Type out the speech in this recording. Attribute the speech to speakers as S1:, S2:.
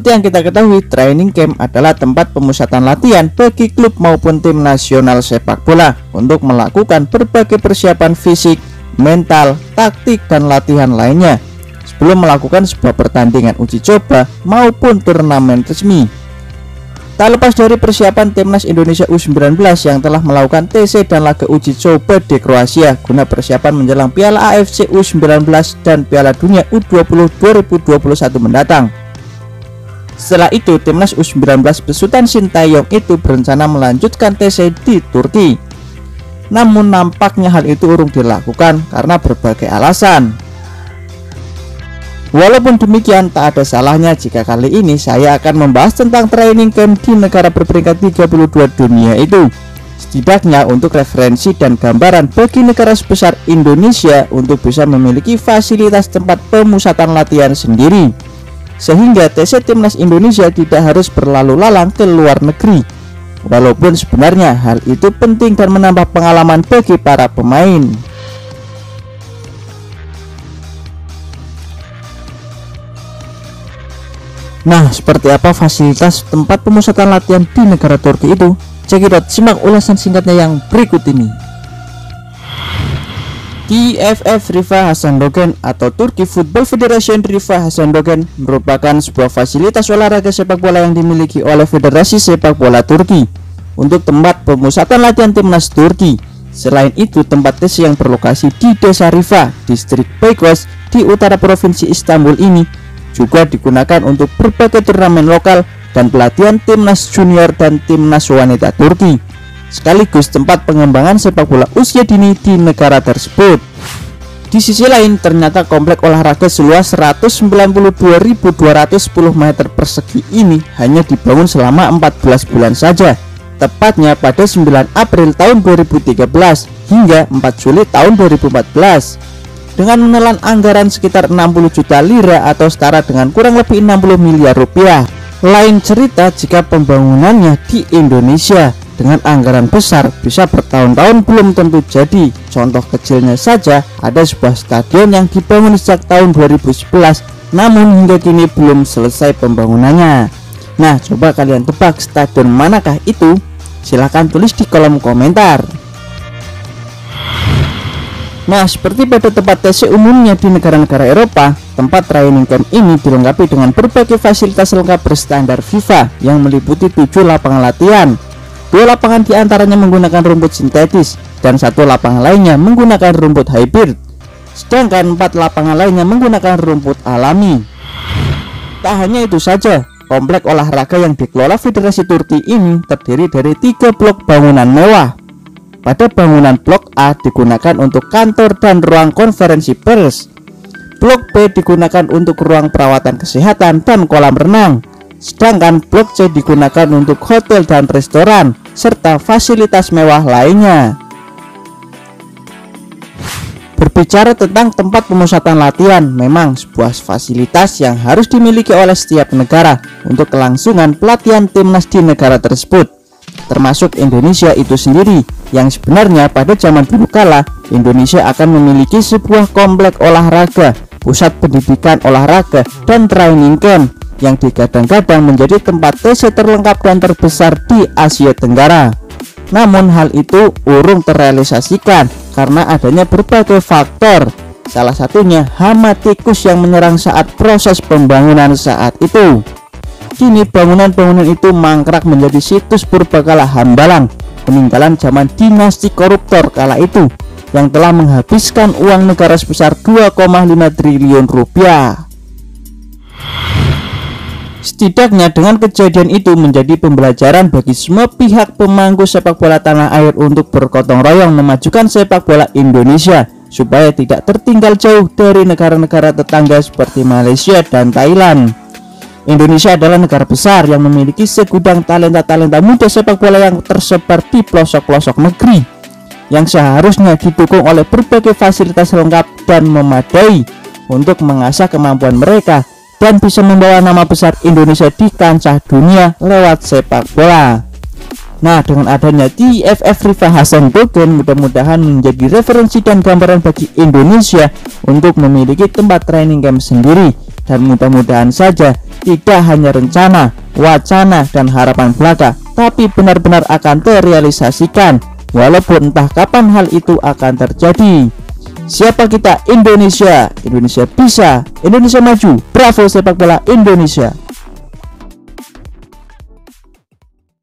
S1: Seperti yang kita ketahui, training camp adalah tempat pemusatan latihan bagi klub maupun tim nasional sepak bola untuk melakukan berbagai persiapan fisik, mental, taktik, dan latihan lainnya sebelum melakukan sebuah pertandingan uji coba maupun turnamen resmi. Tak lepas dari persiapan timnas Indonesia U19 yang telah melakukan TC dan laga uji coba di Kroasia guna persiapan menjelang Piala AFC U19 dan Piala Dunia U20 2021 mendatang. Setelah itu, timnas U19 besutan Sintayong itu berencana melanjutkan TC di Turki. Namun nampaknya hal itu urung dilakukan karena berbagai alasan. Walaupun demikian, tak ada salahnya jika kali ini saya akan membahas tentang training camp di negara berperingkat 32 dunia itu. Setidaknya untuk referensi dan gambaran bagi negara sebesar Indonesia untuk bisa memiliki fasilitas tempat pemusatan latihan sendiri, sehingga TC Timnas Indonesia tidak harus berlalu lalang ke luar negeri. Walaupun sebenarnya hal itu penting dan menambah pengalaman bagi para pemain. Nah, seperti apa fasilitas tempat pemusatan latihan di negara Turki itu? Cekidot, simak ulasan singkatnya yang berikut ini. TFF Rifa Hasandogen atau Turki Football Federation Rifa Hasandogen merupakan sebuah fasilitas olahraga sepak bola yang dimiliki oleh Federasi Sepak Bola Turki untuk tempat pemusatan latihan timnas Turki. Selain itu, tempat TC yang berlokasi di Desa Rifa, Distrik Beykoz di utara Provinsi Istanbul ini juga digunakan untuk berbagai turnamen lokal dan pelatihan timnas junior dan timnas wanita Turki, sekaligus tempat pengembangan sepak bola usia dini di negara tersebut. Di sisi lain, ternyata komplek olahraga seluas 192.210 meter persegi ini hanya dibangun selama 14 bulan saja, tepatnya pada 9 April tahun 2013 hingga 4 Juli tahun 2014. Dengan menelan anggaran sekitar 60 juta lira atau setara dengan kurang lebih 60 miliar rupiah. Lain cerita jika pembangunannya di Indonesia dengan anggaran besar bisa bertahun-tahun belum tentu jadi. Contoh kecilnya saja, ada sebuah stadion yang dibangun sejak tahun 2011 namun hingga kini belum selesai pembangunannya. Nah, coba kalian tebak stadion manakah itu? Silahkan tulis di kolom komentar. Nah, seperti pada tempat TC umumnya di negara-negara Eropa, tempat training camp ini dilengkapi dengan berbagai fasilitas lengkap berstandar FIFA yang meliputi 7 lapangan latihan. 2 lapangan diantaranya menggunakan rumput sintetis dan 1 lapangan lainnya menggunakan rumput hybrid, sedangkan 4 lapangan lainnya menggunakan rumput alami. Tak hanya itu saja, komplek olahraga yang dikelola Federasi Turki ini terdiri dari 3 blok bangunan mewah. Pada bangunan blok A digunakan untuk kantor dan ruang konferensi pers. Blok B digunakan untuk ruang perawatan kesehatan dan kolam renang. Sedangkan blok C digunakan untuk hotel dan restoran serta fasilitas mewah lainnya. Berbicara tentang tempat pemusatan latihan, memang sebuah fasilitas yang harus dimiliki oleh setiap negara untuk kelangsungan pelatihan timnas di negara tersebut, termasuk Indonesia itu sendiri, yang sebenarnya pada zaman dulu kala Indonesia akan memiliki sebuah komplek olahraga, pusat pendidikan olahraga, dan training camp yang digadang-gadang menjadi tempat TC terlengkap dan terbesar di Asia Tenggara. Namun hal itu urung terrealisasikan karena adanya berbagai faktor, salah satunya hama tikus yang menyerang saat proses pembangunan saat itu. Kini bangunan-bangunan itu mangkrak menjadi situs purbakala Hambalang, peninggalan zaman dinasti koruptor kala itu yang telah menghabiskan uang negara sebesar 2,5 triliun rupiah. Setidaknya dengan kejadian itu menjadi pembelajaran bagi semua pihak pemangku sepak bola tanah air untuk bergotong royong memajukan sepak bola Indonesia supaya tidak tertinggal jauh dari negara-negara tetangga seperti Malaysia dan Thailand. Indonesia adalah negara besar yang memiliki segudang talenta-talenta muda sepak bola yang tersebar di pelosok-pelosok negeri, yang seharusnya didukung oleh berbagai fasilitas lengkap dan memadai untuk mengasah kemampuan mereka dan bisa membawa nama besar Indonesia di kancah dunia lewat sepak bola. Nah, dengan adanya TFF Rifa Hasandogen, mudah-mudahan menjadi referensi dan gambaran bagi Indonesia untuk memiliki tempat training camp sendiri dan mudah-mudahan saja tidak hanya rencana, wacana, dan harapan belaka, tapi benar-benar akan terrealisasikan, walaupun entah kapan hal itu akan terjadi. Siapa kita? Indonesia. Indonesia bisa, Indonesia maju. Bravo sepak bola Indonesia.